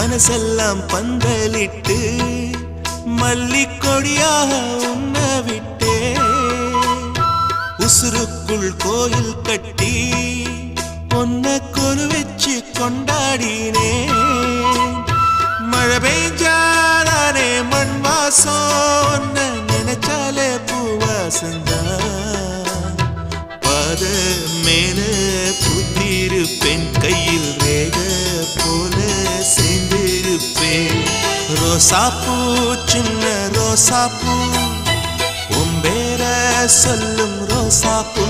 மனசெல்லாம் பந்தலிட்டு மல்லிக்கொடியாக உன்ன விட்டே உசுருக்குள் கோயில் கட்டி பொன்ன கொலு வச்சு கொண்டாடினே மழை பெய்ஞ்சாலே மண் வாசம் நினைச்சாலே பூவாசந்தான் பாத மேல புத்திருப்பேன் கையில் ரேக போல சேர்ந்திருப்பேன் ரோசாப்பூ சின்ன ரோசாப்பூ உம்பேர சொல்லும் ரோசாப்பூ